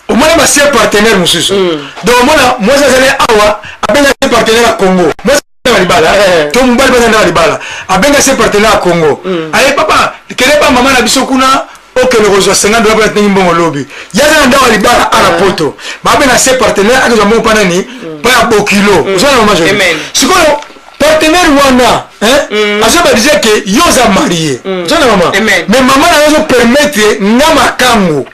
[SPEAKER 2] omona basie partenaire mosusu donc omona mwasi azali awa abengaki partenaire ya Congo libala to mobali bazanda libala abenga se partenaire à Congo allez papa kele ba mama na biso kuna okele kozwa 50 dollars pour tenir mbongo lobi yaza ndawa libala ala poto babenga se partenaire akaza mo panani pa bokilo uzana mama je sikoyo partenaire wana azoba disait que yoza marié uzana mama mais mama na yozo permettre ngama kangu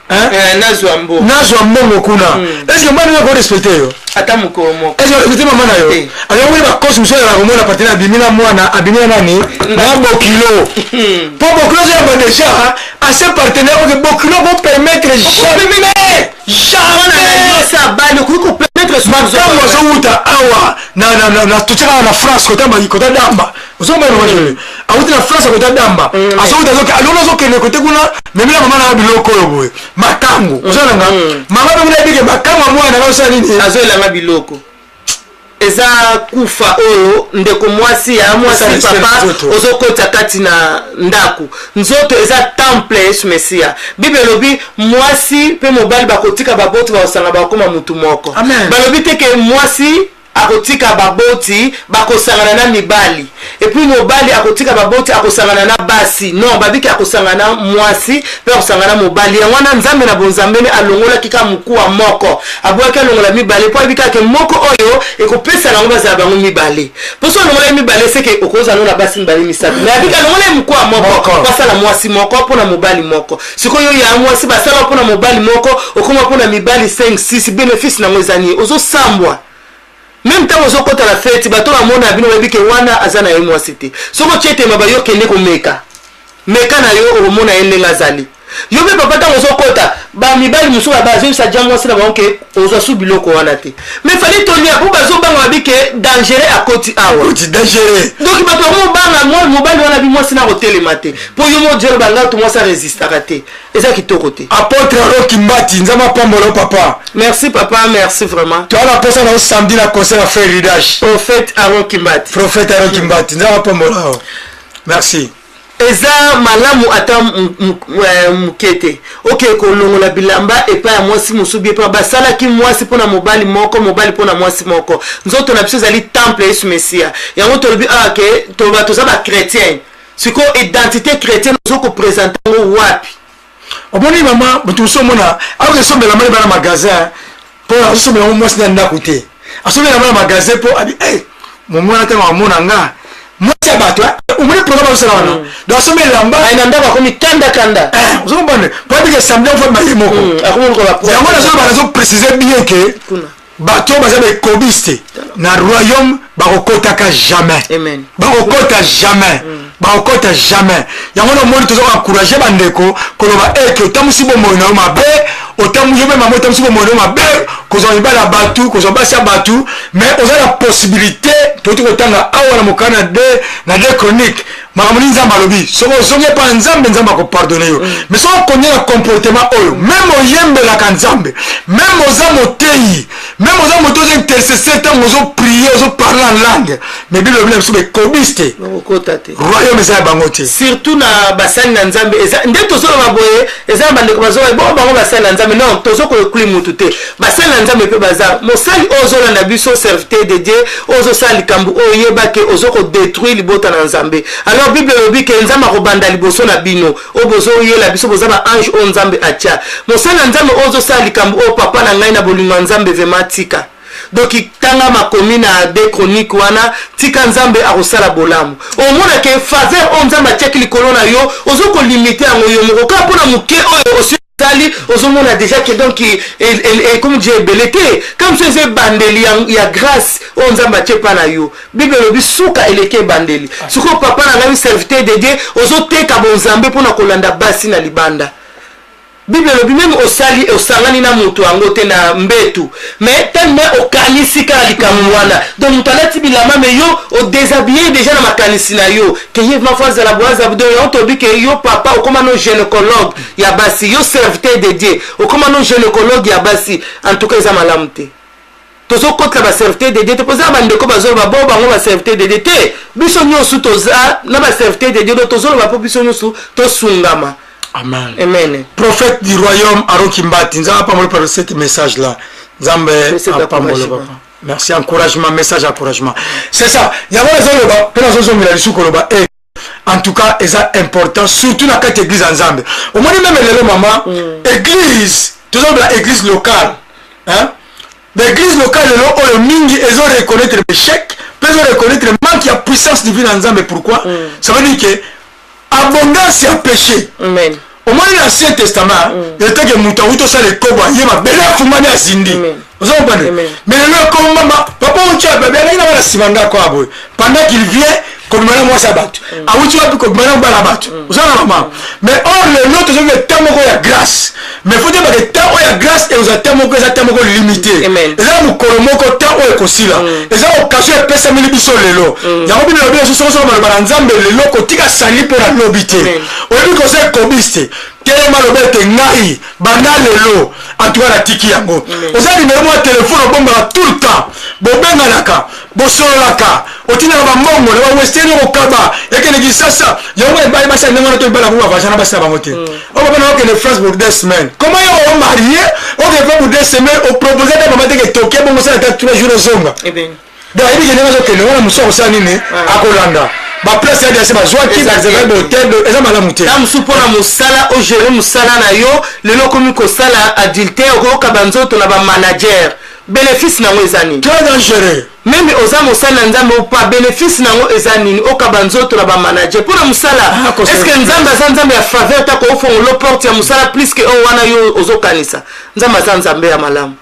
[SPEAKER 2] nazwa mbongo kuna est-ce que mwana ko respecter yo
[SPEAKER 1] ata mukolo moko
[SPEAKER 2] est-ce que mama na yo alors oui ba cause monsieur la komona partenaire bimina mwana abimina nani na bokilo pour bokilo ya déjà à ce partenaire que bokilo vont permettre jamais
[SPEAKER 1] ça bali ko permettre
[SPEAKER 2] makambo azowuta awa na tuchaka na France kota damba uzomba no awuti na France kota damba azowuta zoke alona zokene kote kuna memela mama na biloko yoboye makango uzalanga mama bimina bige makango mwana na osala nini
[SPEAKER 1] azoelanga biloko eza kufa oyo ndeko mwasi ya mwasi papa ozokota kati na ndaku nzoto eza temple Yesu Mesia Bible lobi mwasi pe mobali bakotika baboti baosanga bakoma mutu moko balobi teke mwasi akotika baboti bakosangana na mibali et puis mobali akotika baboti akosangana na basi non babiki akosangana mwasi pe akosangana mobali wana nzambe na bonzambene alongola kika mkuwa moko abwaka alongola mibali po abika ke moko oyo ekopesa na ngoba za bango mibali poso alongola mibali seke okoza nona basi mibali misatu mais abika alongola mkuwa moko basala mwasi moko pona mobali moko sikoyo ya mwasi basala pona mobali moko okoma pona mibali 5 6 bénéfice na ngozani ozo sambwa. Même temps aux autres la fête, bateau à mon avis, on a dit que wana azana et moi c'était. Ce que tu étais ma bayo qui n'est qu'au meka. Meka na yo au mona ende ngazali. Yo be papa dans aux autres ba mi bali muso ba bazo sa jamwa sala ba onke ozo su biloko wana te. Mais fallait tonia pour bazo ba ngabi que dangereux à côté awa. Côté dangereux. Donc bateau mo banga moi mobile wana bi moi sina hotel maté. Pour yo mo dire banga tout moi ça résiste à rater. Et ça qui to côté. Apôtre Rokimbati nzama pambolo papa. Merci papa, merci vraiment.
[SPEAKER 2] Tu as la personne au samedi la concert à faire ridage.
[SPEAKER 1] Prophète Aaron Kimbati.
[SPEAKER 2] Prophète Aaron Kimbati nzama pambolo. Merci.
[SPEAKER 1] Eza malamu ata mukete okay kolongola bilamba epa ya mwasi musubi epa basala ki mwasi pona mobali mobali pona mwasi moko nzoto na biso zali temple Yesu Mesia yango tolobi ke to bato za ba chrétien siko identité chrétienne zoko présenter wapi
[SPEAKER 2] oboni mama mutu somona awe sombela mali bana magasin pour sombela mwasi na ndakuté asombela mali magasin pour abi momona tanga mona nga mwasi bato umuri programme sala wana do somme lamba ina ndaba komi kanda uzobone pour dire que samedi on fait mailler moko akomo ko la yango na zo ba zo préciser bien que bato baza be kobiste na royaume bakokotaka jamais amen bakokota jamais bakokota jamais yango na moni tozo encourager bandeko koloba que tamusi bomo na mabe otamu yome mamo tamusi bomo na mabe kozo ibala batu kozo basa batu mais on a la possibilité toti kotanga awa na mokana de na de chronique makamuni nzamba lobi soko zonge pa nzambe nzamba ko pardonner yo mais soko konya na comportement oyo même oyembe la kanzambe même oza motei même oza motozo intercesseur tant ozo prier ozo parler en langue mais bilo bilo mso be kobiste okotate royaume za bangote surtout na basani na nzambe eza ndeto zo baboye eza bandeko bazo bango basani na nzambe non tozo ko kuli mutu te basani na nzambe pe baza mosali ozo na biso serviteur de Dieu ozo sali kambu oyeba ke ozo ko détruire libota na nzambe alors Bible lobi ke nzamba ko banda liboso na bino obozo yela biso boza ba ange o nzambe atia mosala nzambe ozo sali kambu o papa na ngai na bolingo nzambe vematika donc tanga makomi na de chronique wana tika nzambe akosala bolamu omona ke faveur o nzambe atia likolo na yo ozo ko limiter yango yo moko ka pona muke oyo
[SPEAKER 1] Sali ozomona déjà que donc et comme Dieu belete comme c'est bandeli ya grâce on nzamba tchepa na yo Bible lobi suka eleke bandeli suko papa na ngami serviteur de Dieu ozoteka bonzambe pona kolanda basi na libanda Bible lobi même osali osangani na mutu angote na mbetu mais tellement okanisi kala likamwana donc mutalati bilama me yo o déshabillé déjà na makanisi na yo que yé ma fois la boise abdo on to bi que yo papa o comme no gynécologue ya basi yo serviteur de Dieu o comme no gynécologue ya basi en tout cas ça malamte tozo kota ba serviteur de Dieu te posa ba ndeko bazo ba bo bango ba serviteur de Dieu te biso nyosu toza na ba serviteur de Dieu tozo ba po biso nyosu to sungama.
[SPEAKER 2] Amen.
[SPEAKER 1] Amen.
[SPEAKER 2] Prophète du royaume Arokimbati, nous avons pas mal parlé de ce message-là. Merci, encouragement, message encouragement. C'est ça. Il y a des en tout cas, c'est important, surtout dans cette église ensemble. Au moins, même les mamans, église, tout ça, l'église locale. Hein? L'église locale, le mingi, ils ont reconnaître l'échec, ils ont reconnaître le manque de puissance divine ensemble. Pourquoi? Ça veut dire que abondance et péché.
[SPEAKER 1] Amen.
[SPEAKER 2] Au moins l'Ancien Testament, il y a que Moutaouto ça les coba, il y a belle fumane à Zindi. Vous avez compris? Mais le comme maman, papa on tient bébé, il a la simanda quoi boy. Pendant qu'il vient, comme maintenant moi ça bat. Ah oui tu vas comme maintenant on va la battre. Vous avez maman. Mais or le l'autre c'est le temps où il y a grâce. Mais faut dire que le temps où il y a grâce et vous avez temps limité. Et là nous colomoko temps où il y a consila. Et ça au caché pesa mili biso lelo. Ya obi le bien so so ba nzambe lelo ko tika sali pour la lobité. Obi ko se kobiste. Tellement le bête ngai banda lelo en tout cas la tiki yango. Vous avez numéro de téléphone au bomba tout le temps. Bobenga naka, bosolaka. Otina ba mongo na ba western ko kaba. Yake ne gisasa. Yango ba ba sa ndema to bala ko ba jana ba sa ba moté. On va pas que les France pour 2 semaines. Comment ils ont marié? On va pour 2 semaines au proposer de maman que toquer bon ça 3 jours zonga. Eh bien. Donc il y a des gens qui ne muso ko sa nini akolanda. Ba place ya dese ba joie qui ba zeba hotel eza mala muté. Tam supona musala o gérer musala na yo lelo komi ko sala adultère ko kabanzo to na ba manager. Bénéfice nango ezani. Très dangereux. Même aux musala nzambe ou pas bénéfice nango ezani o kabanzo to na ba manager. Pour musala est-ce que nzambe ya faveur ta ko fond lo porte ya musala plus que on wana yo ozokanisa. Nzambe ya malamu.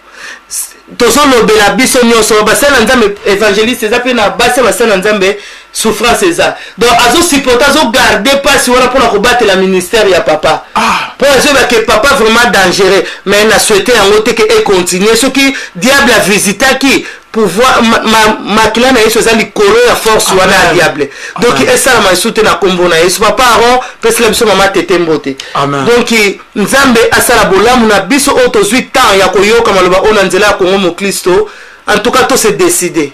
[SPEAKER 2] Tozo lobela biso nyonso basala nzambe évangéliste eza pe na base basala nzambe souffrance eza donc azo supporter azo garder passe wala pour ko battre la ministère ya papa pour dire que papa vraiment dangereux mais na souhaité yango te que et continuer ce qui diable a visité qui pouvoir makila na yesu ezali kolo ya force wana diable donc esala masute na kombo na yesu papa aron pesela biso mama tete mbote donc nzambe asala bolamu na biso o tozwi temps ya koyoka maloba ona nzela ya kongo mo Kristo en tout cas to se décider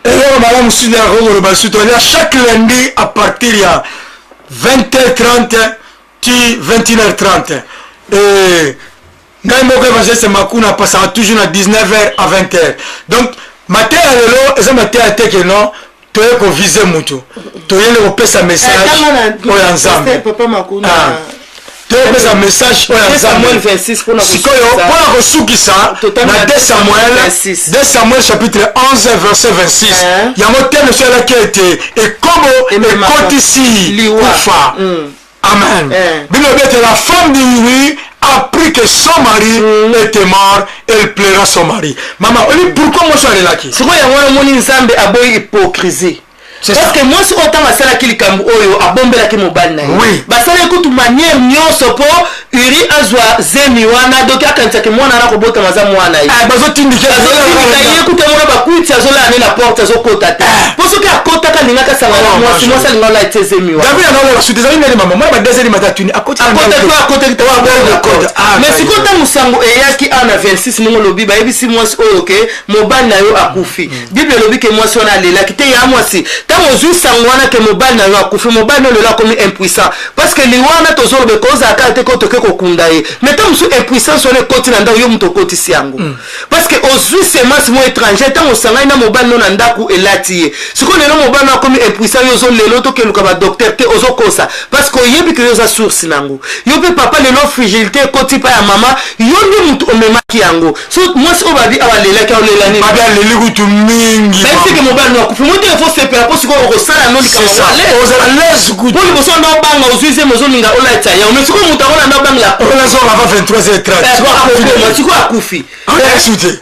[SPEAKER 2] et madame Sudar le suite chaque lundi à partir ya 20h30 qui 21h30 et ngai moko evangeliste makuna passera toujours à 19h à 20h donc matin lelo eza matin ateke non toye ko viser mutu toyele ko pesa message oya nzambe papa makuna toye pesa message oya Samuel 26 pour na ko sukisa na 2 Samuel chapitre 11 verset 26 yango tene cela qui a été et comme ekotisi kufa amen bilo bete la femme de Uri appris que son mari était mort, elle plaira son mari. Maman, pourquoi moi je suis là qui? C'est quoi il y a un aboy hypocrisie? Parce que moi si autant ma sala qui likambu oyo abombela ki mobali na oui ba sala ekutu manière nyonso po Uri azwa zemi wana donc akanza ke mwana na kobota mazamu wana yi bazo tindika ekutu mwana ba kuiti azola na porte azokota te poso ke akota ka ninga ka sala moi si moi sala ngala ite zemi wana David na la suite zali na maman moi ba deuxième matatuni akota ta wa bon mais si kota musango eyaki ana 26 ningo lobi ba ebisi moi oyo ke mobali na yo akufi Bible lobi ke moi si ona lela kite ya moi si tant aux sangwana que mobile na yo akufi mobile no lela comme impuissant parce que liwana tozolo be koza akate ko toke ko kundaye mais tant musu impuissant sur le côté na yo muto côté siango parce que aux semas mo étranger tant osanga na mobile no na ndaku elati siko lelo mobile na comme impuissant yo zo lelo to ke luka ba docteur te ozo kosa parce que yebi que yo za source nango yo pe papa lelo fragilité côté pa ya mama yo ndi mutu omemaki yango so moi so babi awalela ka olela ni babi aleli kutu mingi mais c'est que mobile no akufi mo te faut se faire parce que on a l'aise pour le besoin d'un bang aux usines aux zones là on a été mais ce qu'on monte on a
[SPEAKER 1] bang la
[SPEAKER 2] relation avant 23h30
[SPEAKER 1] siko akufi
[SPEAKER 2] écoutez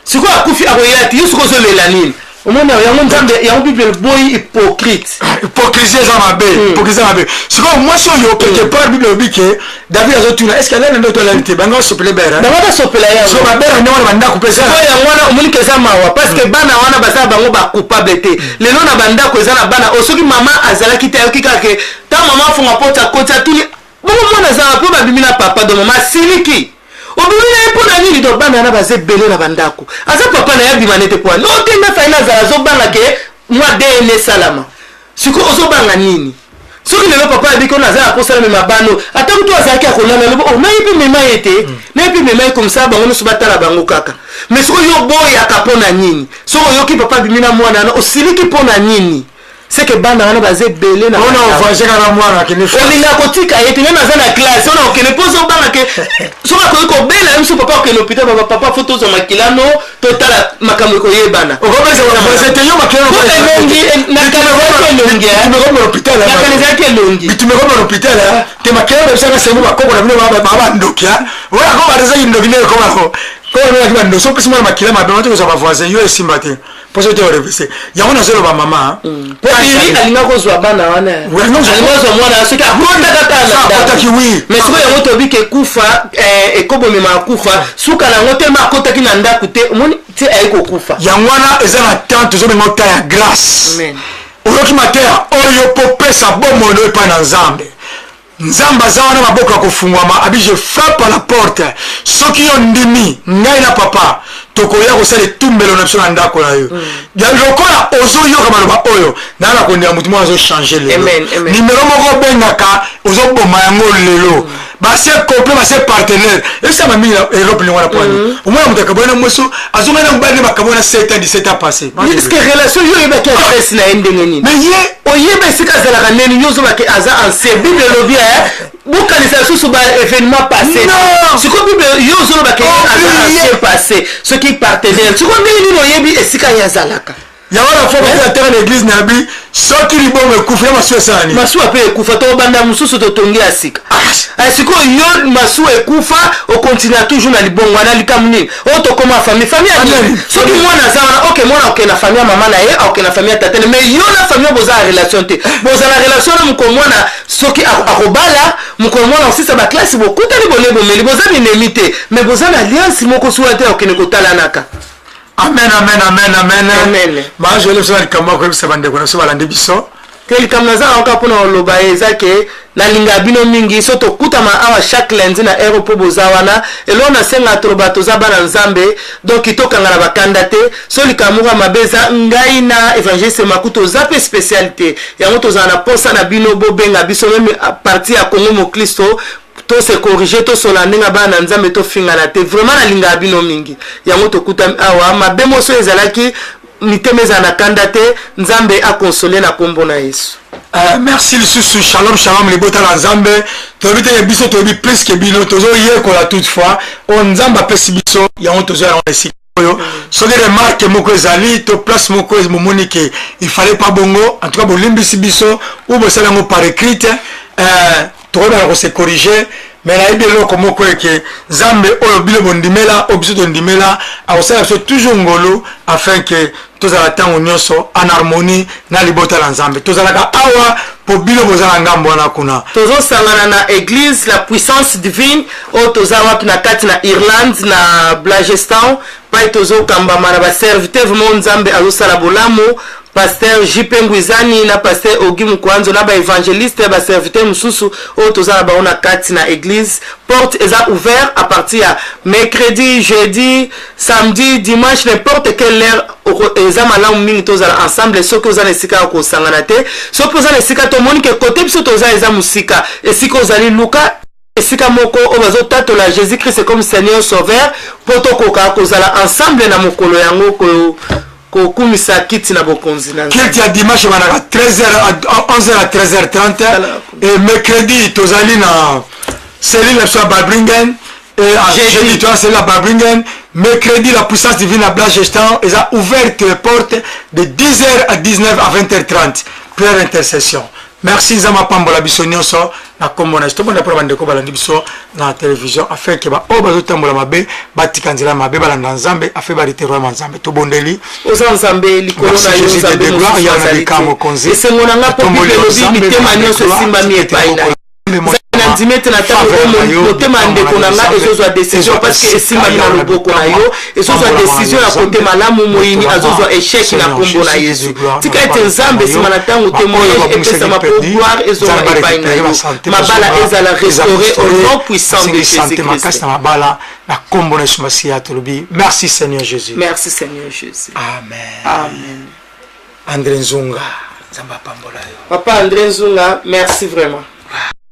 [SPEAKER 1] siko akufi akoyati yusuko zo lelanine omona yango nzambe yango bible boy hypocrite
[SPEAKER 2] hypocrisie za mabe hypocrisie mabe siko moi so yo quelque part bible obike David azotuna est-ce qu'elle a ndo to la vérité banga sopele bera
[SPEAKER 1] banga sopela ya
[SPEAKER 2] so babera ndio banda kupesa
[SPEAKER 1] so ya ngwana omoni keza mawa parce que bana wana basa bango ba coupable te lelo na banda ko eza na bana osoki mama azala kitayoki kake ta mama funga pota kota tuli bongo mwana za po babimi na papa do mama siliki obimina epona nini do bana na baze bele na bandako aza papa na yabi manete po no te na faina za zo banga ke mwa dene salama siko ozo banga nini soki lelo papa abiki ona za posala mema bano ata kutu azaki akolala lebo o nayipi mema ete nayipi mema comme ça bango nusu batala bango kaka mais siko yo boya kapona nini soko yoki papa bimina mwana na osiliki pona nini c'est que bana wana baze belé na
[SPEAKER 2] on va jeka na mwana kini
[SPEAKER 1] olinga kotika yete même aza na classe on okene pozo bana ke soka ko bela mso papa okene hôpital papa photo zo makilano totala makambo ko yebana
[SPEAKER 2] okobeza wana c'était yo makilano
[SPEAKER 1] longi na kana longi
[SPEAKER 2] tumegomba hôpital
[SPEAKER 1] na kana zake longi
[SPEAKER 2] tumegomba hôpital te makilano bisaka semu bakoko na bino baba ndokia wala ko baraza indokine ko bako ko na kiba ndo so pisima makilano mabe mto za voisin yo esimba te poso te orevese yango na zelo ba mama
[SPEAKER 1] po ili alinga ko zwa bana wana alinga zwa mwana soki akonda kata
[SPEAKER 2] oui
[SPEAKER 1] mais siko yango to bike kufa ekobo mema kufa suka na ngote makota ki na ndaku te omoni te ayiko kufa
[SPEAKER 2] yango wana eza na temps zo bengo ta ya grâce
[SPEAKER 1] amen
[SPEAKER 2] oyoki mateya oyo popesa bomono epai na nzambe nzambe aza wana maboko ya kofungwama abi je frappe à la porte soki yo ndimi ngai na papa tokoya kosala etumbelo na biso na ndako na yo lokola ozoyoka maloba oyo nana kondela motu moko azochange lelo nimero moko obengaka ozoboma yango lelo base couple base partenaire esama mingi na Europe lingwana poani omwana moto akabona mweso azonga na mbali makambo na 7 ans 17 ans passé
[SPEAKER 1] est-ce que relation yo yebaki adresse na ndenge nini
[SPEAKER 2] mais ye
[SPEAKER 1] oyeba esika azalaka neni yo zobaki aza ancien bible elobi bokanisa susu ba événement passé siko bible yo zolobaki aza ancien passé soki partenaire siko ndenge nini oyebi esika ye azalaka
[SPEAKER 2] yango na fois baza terre l'église na bi soki libongo ekufa ya masu esani
[SPEAKER 1] masu ape ekufa to banda mususu totongi asika siko yo masu ekufa okontinua toujours na libongo wana likamu nini oyo tokoma famille anini soki mwana aza wana ok mwana oke na famille mama na ye aoke na famille tatene mais yo na famille boza na relation te boza na relation na moko mwana soki akobala moko mwana osisa baklase bokutani bolebomeli boza binemi te mais boza na alliance moko suwa te okene kotalanaka
[SPEAKER 2] amen amen amen amen amen ba je le sala kama ko bisa bande ko na so balande biso
[SPEAKER 1] tel kam na za ka pona loba ezake na linga bino mingi so to kutama awa chaque lundi na aéroport bozawana elo na senga trobato za bana nzambe donc itokanga na bakanda te so likamura mabeza ngai na évangéliste makuto za pe spécialité yango tozana na posa na bino bobenga biso même partie ya Congo mo Kristo to se corriger to solandinga bana nzambe to fingana te vraiment na linga bino mingi yango to kutam awa mabemo so ezalaki mitemeza na kanda te nzambe a consoler na kombo na Yesu.
[SPEAKER 2] Merci lisusu shalom shalom les bota la nzambe tobi te biso tobi plus que bino tozo yekola toutefois on nzamba pesi biso yango tozo ya resiko yo soki remarque moko ezali to place moko momoni ke il fallait pas bongo en tout cas bolimbisi biso ou bosala yango par écrit tokoyebaka kose corriger mais nayebi eloko moko eke nzambe oyo bino bondimela oyo biso tondimela akosala biso toujours ngolo afin ke tozala ntango nyonso en harmonie na libota la nzambe tozalaka awa po bino bozala ngambo wana kuna
[SPEAKER 1] tozosangana na église la puissance divine oyo toza wapi na kati na Irlande na Blagestan pai tozokambama na baserviteur vraiment nzambe azosala bolamu pasteur JP Ngwizani na pasteur Ogi Mukwanzo na ba évangéliste ba serviteur mususu o tozala ba ona kati na église porte eza ouvert à partir ya mercredi jeudi samedi dimanche n'importe quelle heure eza malamu mingi tozala ensemble soki ozala esika ko sangana te soki ozala esika to moni ke côté biso tozala eza musika esika ozali luka esika moko o bazotatola Jésus Christ comme Seigneur Sauveur poto koka kozala ensemble na mokolo yango ko kokumisa kiti na bokonzi na
[SPEAKER 2] kiti ya dimanche banaka 13h à 11h à 13h30 et mercredi tozali na Céline la Babringen et jeudi toi c'est la Babringen mercredi la puissance divine à Blagestan ils a ouvert les portes de 10h à 19h à 20h30 prière intercession merci nzamba pambola biso nyonso na kombo na to bonda pour bandeko balandi biso na télévision afin que ba o bazo tambola mabe batika nzela mabe balanda nzambe afin ba litero ya nzambe to bondeli
[SPEAKER 1] oza nzambe likolo na yo nzambe
[SPEAKER 2] de gloire ya na bikamo konzi
[SPEAKER 1] esengo na po bibelobi mitema nyonso esimbami epai na na ndimete na tango motema ndeko na nga ezozwa décision parce que esimbami na loboko na yo ezozwa décision ya kote malamu moyini azozwa échec na kombo na Yesu tika ete nzambe nsima na ntango témoignage epesama po gloire ezozwa epai na yo mabala ezala restauré au nom puissant de Jésus-Christ
[SPEAKER 2] mabala na kombo na Yesu Masiya tolobi merci Seigneur Jésus.
[SPEAKER 1] Merci Seigneur Jésus.
[SPEAKER 2] Amen.
[SPEAKER 1] Amen.
[SPEAKER 2] André Nzunga nzamba pambola yo
[SPEAKER 1] Papa André Nzunga, merci vraiment.